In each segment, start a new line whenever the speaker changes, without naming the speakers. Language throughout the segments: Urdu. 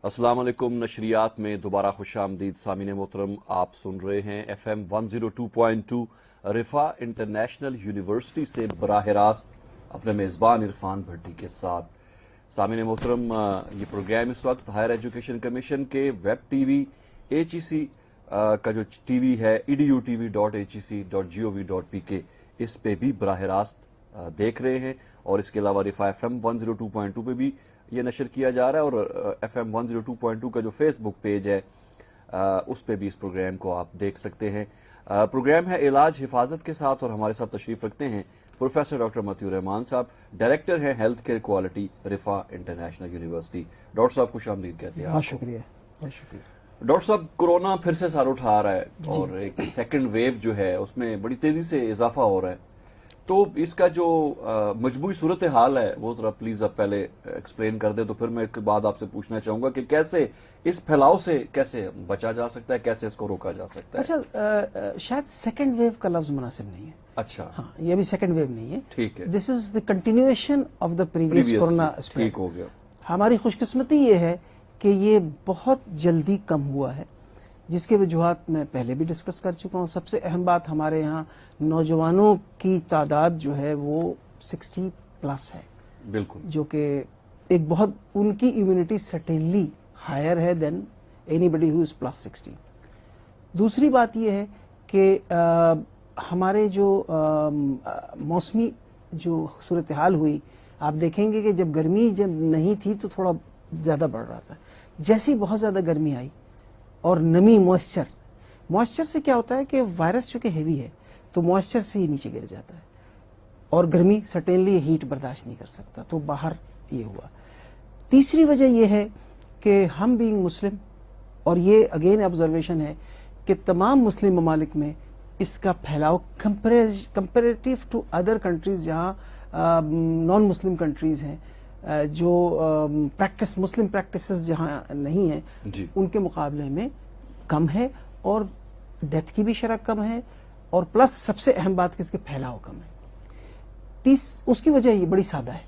السلام علیکم. نشریات میں دوبارہ خوش آمدید. سامعین محترم، آپ سن رہے ہیں FM 102.2 رفا انٹرنیشنل یونیورسٹی سے براہ راست اپنے میزبان عرفان بھٹی کے ساتھ. سامعین محترم، یہ پروگرام اس وقت ہائر ایجوکیشن کمیشن کے ویب ٹی وی HEC کا جو ٹی وی ہے edutv.hec.gov.pk اس پہ بھی براہ راست دیکھ رہے ہیں، اور اس کے علاوہ رفا FM 102.2 پہ بھی یہ نشر کیا جا رہا ہے، اور FM 102.2 کا جو فیس بک پیج ہے اس پہ بھی اس پروگرام کو آپ دیکھ سکتے ہیں. پروگرام ہے علاج حفاظت کے ساتھ، اور ہمارے ساتھ تشریف رکھتے ہیں پروفیسر ڈاکٹر مطیع الرحمان صاحب، ڈائریکٹر ہیں health care quality Riphah international university. Doctor صاحب خوش آمدید کہتے ہیں.
بہت شکریہ. بہت شکریہ.
ڈاکٹر صاحب، کورونا پھر سے سر اٹھا رہا ہے، اور ایک سیکنڈ ویو جو ہے اس میں بڑی تیزی سے اضافہ ہو رہا ہے، تو اس کا جو مجموعی صورتحال ہے وہ ذرا پلیز آپ پہلے ایکسپلین کر دیں، تو پھر میں ایک بعد آپ سے پوچھنا چاہوں گا کہ کیسے اس پھیلاؤ سے کیسے بچا جا سکتا ہے، کیسے اس کو روکا جا سکتا ہے.
اچھا، شاید سیکنڈ ویو کا لفظ مناسب نہیں ہے.
اچھا،
ہاں، یہ بھی سیکنڈ ویو نہیں ہے.
ٹھیک ہے.
This is the continuation of the previous corona.
ٹھیک ہو گیا.
ہماری خوش قسمتی یہ ہے کہ یہ بہت جلدی کم ہوا ہے، جس کے وجوہات میں پہلے بھی ڈسکس کر چکا ہوں. سب سے اہم بات، ہمارے یہاں نوجوانوں کی تعداد جو ہے وہ 60 پلس ہے.
بالکل.
جو کہ ایک بہت، ان کی امیونٹی سرٹینلی ہائر ہے دین any body who is plus 60. دوسری بات یہ ہے کہ ہمارے جو موسمی جو صورتحال ہوئی، آپ دیکھیں گے کہ جب گرمی جب نہیں تھی تو تھوڑا زیادہ بڑھ رہا تھا. جیسی بہت زیادہ گرمی آئی اور نمی، موئسچر سے کیا ہوتا ہے کہ وائرس چونکہ ہیوی ہے تو موئسچر سے ہی نیچے گر جاتا ہے، اور گرمی سرٹینلی ہیٹ برداشت نہیں کر سکتا، تو باہر یہ ہوا. تیسری وجہ یہ ہے کہ ہم بینگ مسلم، اور یہ اگین آبزرویشن ہے کہ تمام مسلم ممالک میں اس کا پھیلاؤ کمپیریٹیو ٹو ادر کنٹریز جہاں نان مسلم کنٹریز ہیں، جو مسلم پریکٹسز جہاں نہیں ہیں، ان کے مقابلے میں کم ہے، اور ڈیتھ کی بھی شرح کم ہے، اور پلس سب سے اہم بات کہ اس کے پھیلاؤ کم ہے. اس کی وجہ یہ بڑی سادہ ہے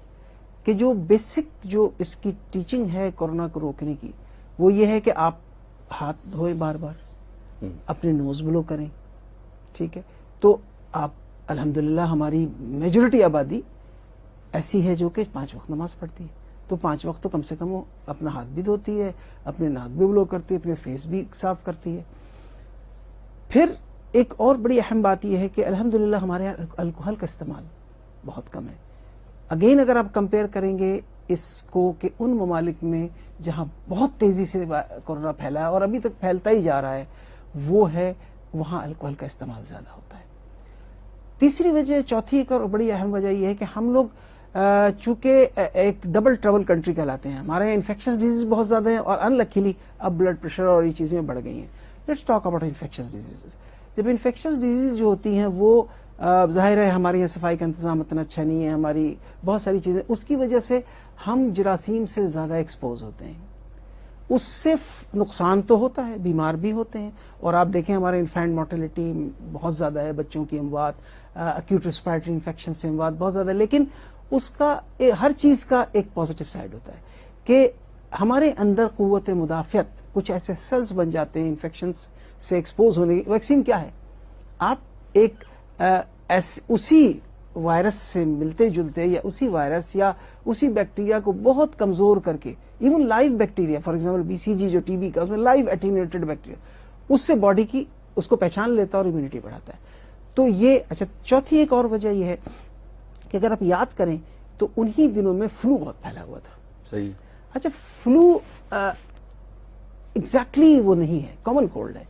کہ جو بیسک جو اس کی ٹیچنگ ہے کورونا کو روکنے کی، وہ یہ ہے کہ آپ ہاتھ دھوئیں بار بار، اپنے نوز بلو کریں. ٹھیک ہے، تو آپ الحمدللہ ہماری میجورٹی آبادی ایسی ہے جو کہ 5 وقت نماز پڑھتی ہے، تو 5 وقت تو کم سے کم وہ اپنا ہاتھ بھی دھوتی ہے، اپنے ناک بھی بلو کرتی ہے، اپنے فیس بھی صاف کرتی ہے. پھر ایک اور بڑی اہم بات یہ ہے کہ الحمدللہ ہمارے یہاں الکوہل کا استعمال بہت کم ہے. اگین اگر آپ کمپیئر کریں گے اس کو کہ ان ممالک میں جہاں بہت تیزی سے کورونا پھیلا ہے اور ابھی تک پھیلتا ہی جا رہا ہے، وہ ہے وہاں الکوہل کا استعمال زیادہ ہوتا ہے. تیسری وجہ، چوتھی ایک اور بڑی اہم وجہ یہ ہے کہ ہم لوگ چونکہ ایک ڈبل ٹربل کنٹری کہلاتے ہیں، ہمارے یہاں انفیکشس ڈیزیز بہت زیادہ ہیں، اور انلکیلی اب بلڈ پریشر اور یہ چیزیں بڑھ گئی ہیں. Let's talk about infectious disease. جب انفیکشس ڈیزیز جو ہوتی ہیں وہ ظاہر ہے ہمارے یہاں صفائی کا انتظام اتنا اچھا نہیں ہے، ہماری بہت ساری چیزیں، اس کی وجہ سے ہم جراثیم سے زیادہ ایکسپوز ہوتے ہیں. اس سے نقصان تو ہوتا ہے، بیمار بھی ہوتے ہیں، اور آپ دیکھیں ہمارے انفینٹ مورٹیلٹی بہت زیادہ ہے، بچوں کی اموات، ایکیوٹ ریسپائرٹری انفیکشن سے اموات بہت زیادہ ہے. لیکن اس کا ہر چیز کا ایک پازیٹیو سائڈ ہوتا ہے کہ ہمارے اندر قوت مدافعت، کچھ ایسے سیلز بن جاتے ہیں انفیکشنز سے ایکسپوز ہونے کی. ویکسین کیا ہے؟ آپ ایک اسی وائرس سے ملتے جلتے یا اسی وائرس یا اسی بیکٹیریا کو بہت کمزور کر کے، even live bacteria, for example BCG جو TB کا، اس میں لائیو ایٹینیوٹڈ بیکٹیریا، اس سے باڈی کی اس کو پہچان لیتا ہے اور امیونٹی بڑھاتا ہے. تو یہ اچھا. چوتھی ایک اور وجہ یہ ہے کہ اگر آپ یاد کریں تو انہی دنوں میں فلو بہت پھیلا ہوا تھا. صحیح. اچھا، فلو ایگزیکٹلی وہ نہیں ہے، کامن کولڈ ہے.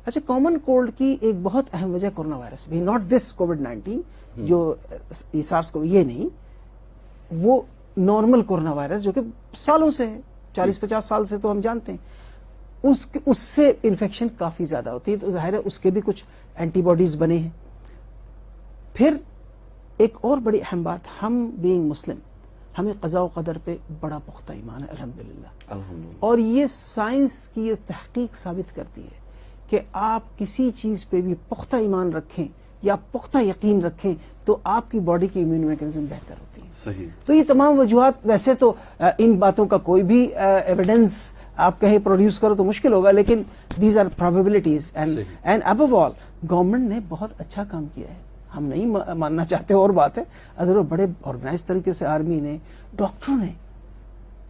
اچھا، کامن کولڈ کی ایک بہت اہم وجہ کورونا وائرس بھی، ناٹ دس کووڈ-19 جو سارس کو، یہ نہیں، وہ نارمل کورونا وائرس جو کہ سالوں سے ہے، 40-50 سال سے تو ہم جانتے ہیں، اس سے انفیکشن کافی زیادہ ہوتی ہے. تو ظاہر ہے اس کے بھی کچھ اینٹی باڈیز بنے ہیں. پھر ایک اور بڑی اہم بات، ہم بینگ مسلم، ہمیں قضاء و قدر پہ بڑا پختہ ایمان ہے الحمدللہ. اور یہ سائنس کی یہ تحقیق ثابت کرتی ہے کہ آپ کسی چیز پہ بھی پختہ ایمان رکھیں یا پختہ یقین رکھیں تو آپ کی باڈی کی امیون میکانزم بہتر ہوتی ہے. صحیح. تو یہ تمام وجوہات، ویسے تو ان باتوں کا کوئی بھی ایویڈنس آپ کہیں پروڈیوس کرو تو مشکل ہوگا, لیکن these are probabilities. And above all government نے بہت اچھا کام کیا ہے, ہم نہیں ماننا چاہتے اور بات ہے. اگر بڑے آرگنائز طریقے سے آرمی نے, ڈاکٹروں نے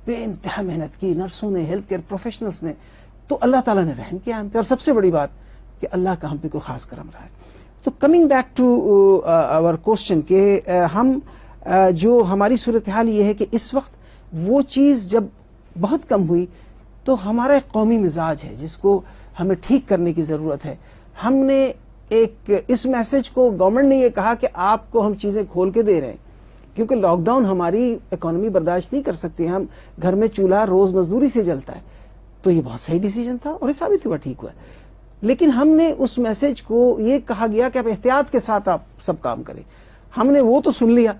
بے انتہا محنت کی, نرسوں نے, ہیلتھ کیئر پروفیشنلز نے, تو اللہ تعالیٰ نے رحم کیا ہم پہ. اور سب سے بڑی بات کہ اللہ کا ہم پہ کوئی خاص کرم رہا ہے. تو coming back to our question کہ ہم جو ہماری صورتحال یہ ہے کہ اس وقت وہ چیز جب بہت کم ہوئی تو ہمارا ایک قومی مزاج ہے جس کو ہمیں ٹھیک کرنے کی ضرورت ہے. ہم نے ایک اس میسج کو, گورنمنٹ نے یہ کہا کہ آپ کو ہم چیزیں کھول کے دے رہے ہیں کیونکہ لاک ڈاؤن ہماری اکانومی برداشت نہیں کر سکتی, ہم گھر میں چولہا روز مزدوری سے جلتا ہے. تو یہ بہت صحیح ڈیسیجن تھا اور یہ ثابت ہوا ٹھیک ہوا. لیکن ہم نے اس میسج کو یہ کہا گیا کہ اب احتیاط کے ساتھ آپ سب کام کریں. ہم نے وہ تو سن لیا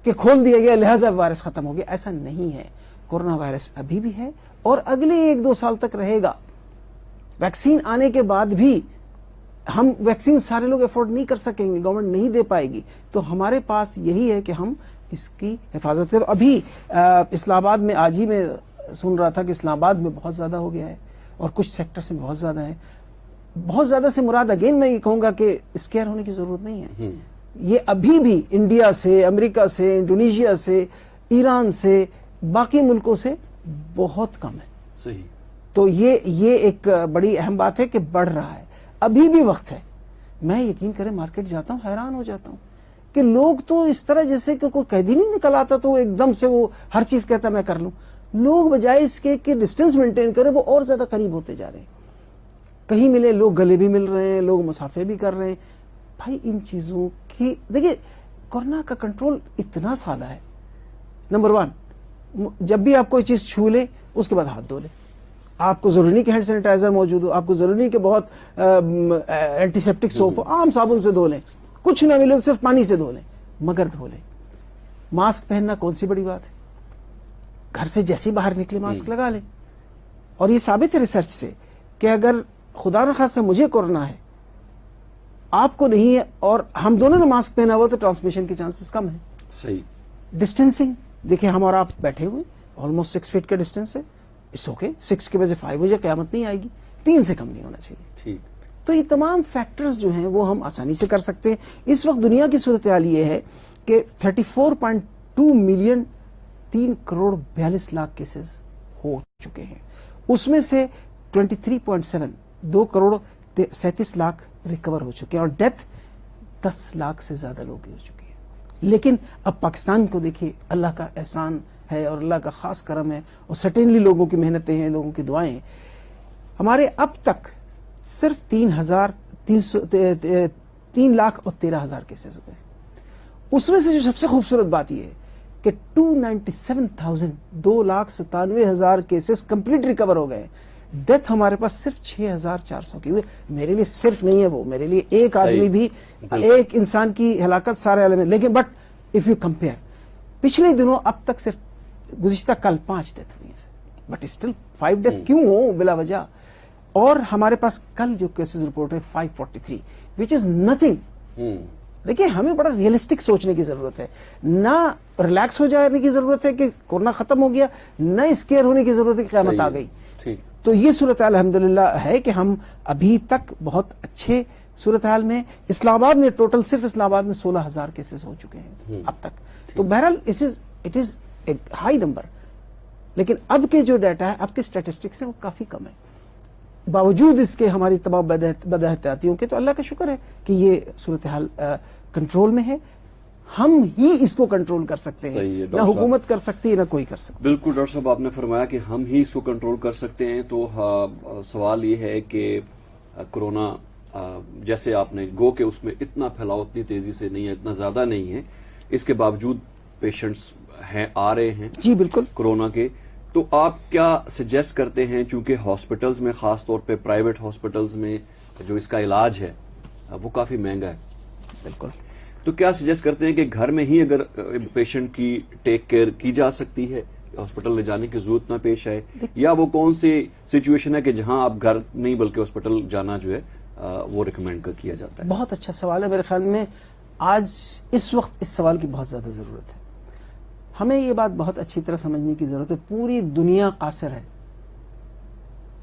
کہ کھول دیا گیا لہذا وائرس ختم ہو گیا. ایسا نہیں ہے. کورونا وائرس ابھی بھی ہے اور اگلے 1-2 سال تک رہے گا. ویکسین آنے کے بعد بھی ہم ویکسین سارے لوگ افورڈ نہیں کر سکیں گے, گورنمنٹ نہیں دے پائے گی. تو ہمارے پاس یہی ہے کہ ہم اس کی حفاظت کریں. ابھی اسلام آباد میں آج ہی میں سن رہا تھا کہ اسلام آباد میں بہت زیادہ ہو گیا ہے اور کچھ سیکٹر میں بہت زیادہ ہے. بہت زیادہ سے مراد اگین میں یہ کہوں گا کہ اسکیئر ہونے کی ضرورت نہیں ہے. یہ ابھی بھی انڈیا سے, امریکہ سے, انڈونیشیا سے, ایران سے, باقی ملکوں سے بہت کم ہے.
صحیح. تو
یہ ایک بڑی اہم بات ہے کہ بڑھ رہا ہے. ابھی بھی وقت ہے. میں یقین کریں مارکیٹ جاتا ہوں حیران ہو جاتا ہوں کہ لوگ تو اس طرح جیسے کہ کوئی قیدی نہیں نکل آتا تو ایک دم سے وہ ہر چیز کہتا میں کر لوں. لوگ بجائے اس کے کہ ڈسٹینس مینٹین کریں وہ اور زیادہ قریب ہوتے جا رہے ہیں. کہیں ملے لوگ گلے بھی مل رہے ہیں, لوگ مسافے بھی کر رہے ہیں. بھائی ان چیزوں کی دیکھیے کورونا کا کنٹرول اتنا سادہ ہے. نمبر 1, جب بھی آپ کوئی چیز چھو لیں اس کے بعد ہاتھ دھو لیں. آپ کو ضروری نہیں کہ ہینڈ سینیٹائزر موجود ہو, آپ کو ضروری نہیں کہ بہت اینٹی سیپٹک سوپ ہو, عام صابن سے دھو لیں. کچھ نہ ملے صرف پانی سے دھو لیں, مگر دھو لیں. ماسک پہننا کون سی بڑی بات ہے, گھر سے جیسے باہر نکلے ماسک لگا لیں. اور یہ ثابت ہے ریسرچ سے کہ اگر خدا نخواستہ مجھے کورونا ہے, آپ کو نہیں ہے, اور ہم دونوں نے ماسک پہنا ہوا تو ٹرانسمیشن کے چانسز کم ہیں.
صحیح.
ڈسٹینسنگ دیکھیں, ہم اور آپ بیٹھے ہوئے آلموسٹ 6 فٹ کا ڈسٹینس ہے. It's okay. 6 کے بجے 5 بجے قیامت نہیں آئے گی. 3 سے کم نہیں ہونا چاہیے.
ٹھیک.
تو یہ تمام فیکٹرز جو ہیں وہ ہم آسانی سے کر سکتے ہیں. اس وقت دنیا کی صورتحال یہ ہے کہ 34.2 ملین 3 کروڑ 42 لاکھ کیسز ہو چکے ہیں. اس میں سے 23.7 2 کروڑ 37 لاکھ ریکور ہو چکے ہیں اور ڈیتھ 10 لاکھ سے زیادہ لوگ ہو چکے ہیں. لیکن اب پاکستان کو دیکھیے, اللہ کا احسان ہے اور اللہ کا خاص کرم ہے اور سرٹینلی لوگوں کی محنتیں ہیں, لوگوں کی دعائیں ہیں. ہمارے اب تک صرف 3 لاکھ اور 13,000 کیسز ہوئے. اس میں سے جو سب سے خوبصورت بات یہ ہے کہ 297,000 2,97,000 کیسز کمپلیٹ ریکور ہو گئے. ڈیتھ ہمارے پاس صرف 6,400 کی ہوئی. میرے لیے صرف نہیں ہے وہ, میرے لیے ایک آدمی بھی, ایک انسان کی ہلاکت سارے عالم میں. لیکن بٹ اف یو کمپیئر پچھلے دنوں اب تک صرف گزشتہ کل 5 ڈیتھ ہوئی ہیں, بٹ اسٹل 5 ڈیتھ کیوں ہو بلا وجہ. اور ہمارے پاس کل جو کیسز رپورٹ ہے 543 وچ از نتھنگ. دیکھیں ہمیں بڑا ریئلسٹک سوچنے کی ضرورت ہے, نہ ریلیکس ہو جانے کی ضرورت ہے کہ کورونا ختم ہو گیا, نہ اسکیئر ہونے کی ضرورت ہے کہ قیامت آ گئی. تو یہ صورتحال الحمدللہ ہے کہ ہم ابھی تک بہت اچھے صورتحال میں. اسلام آباد میں ٹوٹل صرف اسلام آباد میں 16,000 کیسز ہو چکے ہیں اب تک. تو بہرحال it is a high number, لیکن اب کے جو ڈیٹا ہے, اب کے اسٹیٹسٹکس ہیں وہ کافی کم ہے. باوجود اس کے ہماری تمام بد احتیاطیوں کے تو اللہ کا شکر ہے کہ یہ صورتحال کنٹرول میں ہے. ہم ہی اس کو کنٹرول کر سکتے ہیں, نہ حکومت کر سکتی ہے نہ کوئی کر سکتا.
بالکل ڈاکٹر صاحب, آپ نے فرمایا کہ ہم ہی اس کو کنٹرول کر سکتے ہیں. تو سوال یہ ہے کہ کورونا جیسے آپ نے گو کہ اس میں اتنا پھیلاؤ اتنی تیزی سے نہیں ہے, اتنا زیادہ نہیں ہے, اس کے باوجود پیشنٹس ہیں, آ رہے ہیں
جی بالکل کورونا
کے. تو آپ کیا سجیسٹ کرتے ہیں, چونکہ ہاسپٹلز میں خاص طور پہ پرائیویٹ ہاسپٹلز میں جو اس کا علاج ہے وہ کافی مہنگا ہے,
بالکل,
تو کیا سجیسٹ کرتے ہیں کہ گھر میں ہی اگر پیشنٹ کی ٹیک کیئر کی جا سکتی ہے, ہاسپٹل لے جانے کی ضرورت نہ پیش آئے, یا وہ کون سی سچویشن ہے کہ جہاں آپ گھر نہیں بلکہ ہاسپٹل جانا جو ہے وہ ریکمینڈ کیا جاتا ہے؟
بہت اچھا سوال ہے. میرے خیال میں آج اس وقت اس سوال کی بہت زیادہ ضرورت ہے. ہمیں یہ بات بہت اچھی طرح سمجھنے کی ضرورت ہے, پوری دنیا قاصر ہے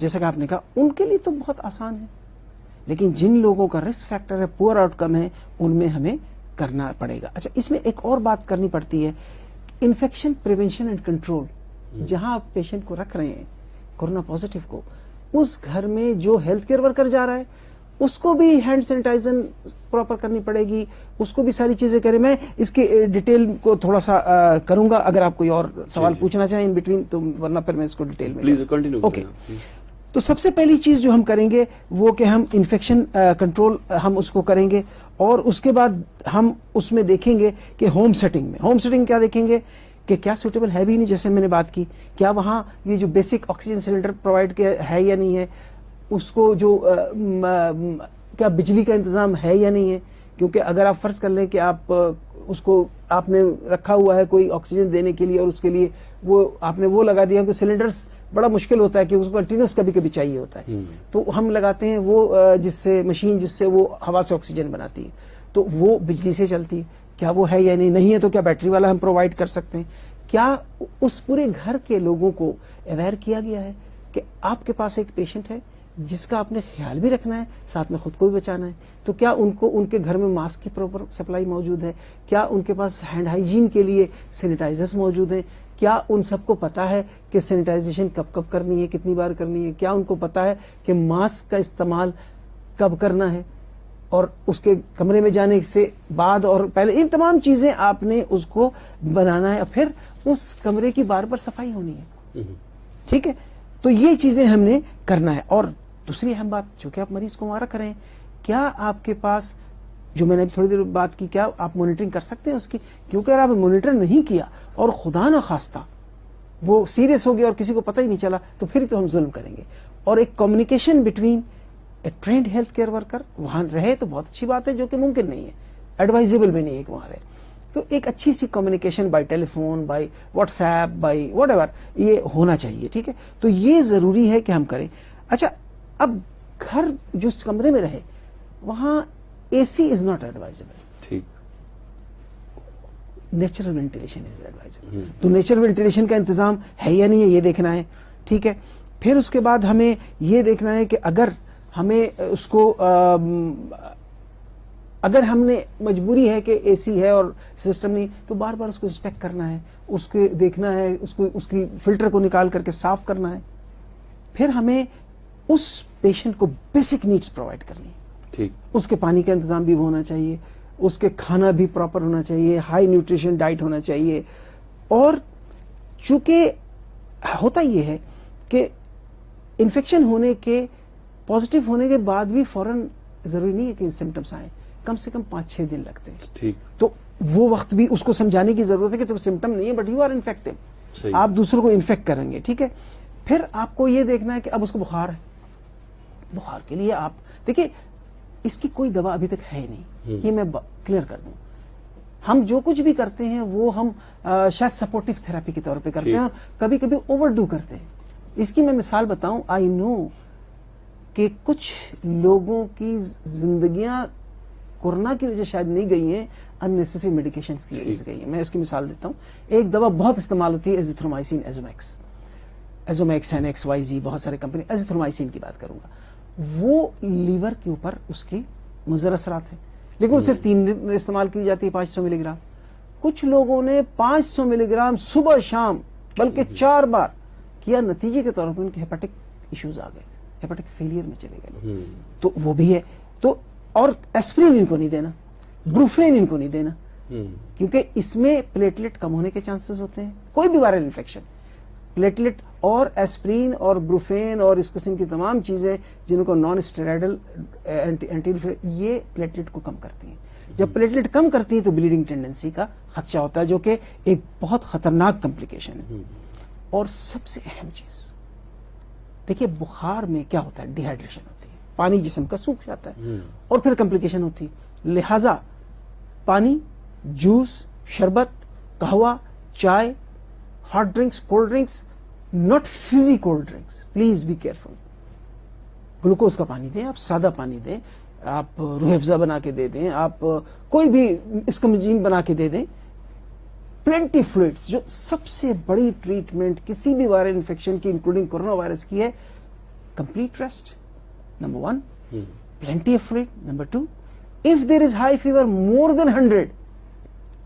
جیسا کہ آپ نے کہا ان کے لیے تو بہت آسان ہے، لیکن جن لوگوں کا رسک فیکٹر ہے، پور آؤٹ کم ہے، ان میں ہمیں کرنا پڑے گا. اچھا، اس میں ایک اور بات کرنی پڑتی ہے، انفیکشن پریونشن اینڈ کنٹرول. جہاں آپ پیشنٹ کو رکھ رہے ہیں کورونا پازیٹیو کو، اس گھر میں جو ہیلتھ کیئر ورکر جا رہا ہے اس کو بھی ہینڈ سینیٹائزر پراپر کرنی پڑے گی، اس کو بھی ساری چیزیں کریں. میں اس کی ڈیٹیل کو تھوڑا سا کروں گا اگر آپ کوئی اور سوال پوچھنا چاہیں ان بٹوین، تو ورنہ پھر میں اس کو ڈیٹیل میں
پلیز کنٹینیو.
اوکے. تو سب سے پہلی چیز جو ہم کریں گے وہ کہ ہم انفیکشن کنٹرول ہم اس کو کریں گے، اور اس کے بعد ہم اس میں دیکھیں گے کہ ہوم سیٹنگ کیا دیکھیں گے کہ کیا سوٹیبل ہے بھی نہیں، جیسے میں نے بات کی، کیا وہاں یہ جو بیسک آکسیجن سلنڈر پرووائڈ کیا ہے یا نہیں ہے، اس کو جو کیا بجلی کا انتظام ہے یا نہیں ہے. کیونکہ اگر آپ فرض کر لیں کہ آپ اس کو آپ نے رکھا ہوا ہے کوئی آکسیجن دینے کے لیے، اور اس کے لیے وہ آپ نے وہ لگا دیا کہ سلنڈرز بڑا مشکل ہوتا ہے کہ اس کو کنٹینیوس کبھی کبھی چاہیے ہوتا ہے، تو ہم لگاتے ہیں وہ جس سے وہ ہوا سے آکسیجن بناتی ہے، تو وہ بجلی سے چلتی ہے. کیا وہ ہے یا نہیں ہے تو کیا بیٹری والا ہم پرووائڈ کر سکتے ہیں. کیا اس پورے گھر کے لوگوں کو اویئر کیا گیا ہے کہ آپ کے پاس ایک پیشنٹ ہے جس کا آپ نے خیال بھی رکھنا ہے، ساتھ میں خود کو بھی بچانا ہے، تو کیا ان کے گھر میں ماسک کی پراپر سپلائی موجود ہے، کیا ان کے پاس ہینڈ ہائیجین کے لیے سینیٹائزرز موجود ہیں، کیا ان سب کو پتا ہے کہ سینیٹائزیشن کب کب کرنی ہے، کتنی بار کرنی ہے، کیا ان کو پتا ہے کہ ماسک کا استعمال کب کرنا ہے، اور اس کے کمرے میں جانے سے بعد اور پہلے، ان تمام چیزیں آپ نے اس کو بنانا ہے، اور پھر اس کمرے کی بار بار صفائی ہونی ہے. ٹھیک ہے، تو یہ چیزیں ہم نے کرنا ہے. اور دوسری اہم بات، چونکہ آپ مریض کو وہاں رکھ رہے ہیں، کیا آپ کے پاس، جو میں نے تھوڑی دیر بات کی، کیا آپ مانیٹرنگ کر سکتے ہیں اس کی؟ کیونکہ اگر آپ مانیٹر نہیں کیا اور خدا نہ خواستہ وہ سیریس ہو گیا اور کسی کو پتہ ہی نہیں چلا، تو پھر تو ہم ظلم کریں گے. اور ایک communication between a trained health care worker وہاں رہے تو بہت اچھی بات ہے، جو کہ ممکن نہیں ہے، ایڈوائزیبل بھی نہیں ہے کہ وہاں رہے. تو ایک اچھی سی communication by telephone, by WhatsApp, by whatever, یہ ہونا چاہیے. ٹھیک ہے، تو یہ ضروری ہے کہ ہم کریں. اچھا، اب گھر جو اس کمرے میں رہے وہاں اے سی از ناٹ ایڈوائزیبل.
ٹھیک.
نیچرل وینٹیلیشن از ایڈوائزیبل. تو نیچرل وینٹیلیشن کا انتظام ہے یا نہیں ہے یہ دیکھنا ہے. ٹھیک ہے، پھر اس کے بعد ہمیں یہ دیکھنا ہے کہ اگر ہمیں اس کو اگر ہم نے مجبوری ہے کہ اے سی ہے اور سسٹم نہیں، تو بار بار اس کو انسپیکٹ کرنا ہے، اس کو دیکھنا ہے، اس کی فلٹر کو نکال کر کے صاف کرنا ہے. پھر ہمیں اس پیشنٹ کو بیسک نیڈز پرووائڈ کرنی ہے.
ٹھیک.
اس کے پانی کا انتظام بھی ہونا چاہیے، اس کے کھانا بھی پراپر ہونا چاہیے، ہائی نیوٹریشن ڈائٹ ہونا چاہیے. اور چونکہ ہوتا یہ ہے کہ انفیکشن ہونے کے، پازیٹیو ہونے کے بعد بھی فوراً ضروری نہیں ہے کہ سمٹمس آئیں، کم سے کم 5-6 دن لگتے ہیں.
ٹھیک.
تو وہ وقت بھی اس کو سمجھانے کی ضرورت ہے کہ تم سمٹم نہیں ہے بٹ یو آر انفیکٹو، آپ دوسروں کو انفیکٹ کریں گے. ٹھیک ہے، پھر آپ کو یہ دیکھنا ہے کہ اب اس کو بخار ہے. بخار کے لیے آپ دیکھیں، اس کی کوئی دوا ابھی تک ہے نہیں، یہ میں کلیئر کر دوں. ہم جو کچھ بھی کرتے ہیں وہ ہم شاید سپورٹیو تھراپی کے طور پہ کرتے ہیں، اور کبھی کبھی اوور ڈو کرتے ہیں. اس کی میں مثال بتاؤں، آئی نو کہ کچھ لوگوں کی زندگیاں کورونا کی وجہ شاید نہیں گئی ہیں، اننیسیسری میڈیکیشنز کی وجہ سے گئی ہیں. میں اس کی مثال دیتا ہوں. ایک دوا بہت استعمال ہوتی ہے ایزیتھرومائسین، ایزومیکس این ایکس وائی زی، بہت سارے کمپنی. ایزیتھرومائسین کی بات کروں گا. وہ لیور کے اوپر اس کے مضر اثرات ہیں، لیکن وہ صرف 3 دن استعمال کی جاتی ہے 500 ملی گرام. کچھ لوگوں نے 500 ملی گرام صبح شام بلکہ 4 بار کیا، نتیجے کے طور پر ان کے ہیپیٹک ایشوز آ گئے، ہیپیٹک فیلئر میں چلے گئے. تو وہ بھی ہے. تو اور ایسپرین ان کو نہیں دینا، بروفین ان کو نہیں دینا، کیونکہ اس میں پلیٹلیٹ کم ہونے کے چانسز ہوتے ہیں. کوئی بھی وائرل انفیکشن، پلیٹلیٹ اور ایسپرین اور بروفین اور اس قسم کی تمام چیزیں جن کو نان اسٹیرائڈل اینٹی، یہ پلیٹلیٹ کو کم کرتی ہیں. جب پلیٹلیٹ کم کرتی ہے تو بلیڈنگ ٹینڈنسی کا خدشہ ہوتا ہے، جو کہ ایک بہت خطرناک کمپلیکیشن ہے. اور سب سے اہم چیز دیکھیے، بخار میں کیا ہوتا ہے، ڈی ہائیڈریشن ہوتی ہے، پانی جسم کا سوکھ جاتا ہے اور پھر کمپلیکیشن ہوتی ہے. لہذا پانی، جوس، شربت، قہوہ، چائے، hot drinks, cold drinks, not fizzy cold drinks, please be careful. Glucose کا پانی دیں، آپ سادہ پانی دیں، آپ روح افزا بنا کے دے دیں، آپ کوئی بھی اسکمجین بنا کے دے دیں. پلینٹی فلوئڈز، جو سب سے بڑی ٹریٹمنٹ کسی بھی وائرل انفیکشن کی انکلوڈنگ کورونا وائرس کی ہے، complete rest, number 1, plenty of fluid, number 2, if there is high fever more than 100,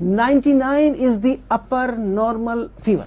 99 is the upper normal fever.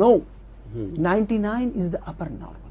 No, 99 is the upper normal.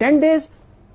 10 days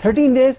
13 days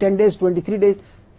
10 days, 23 days।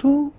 2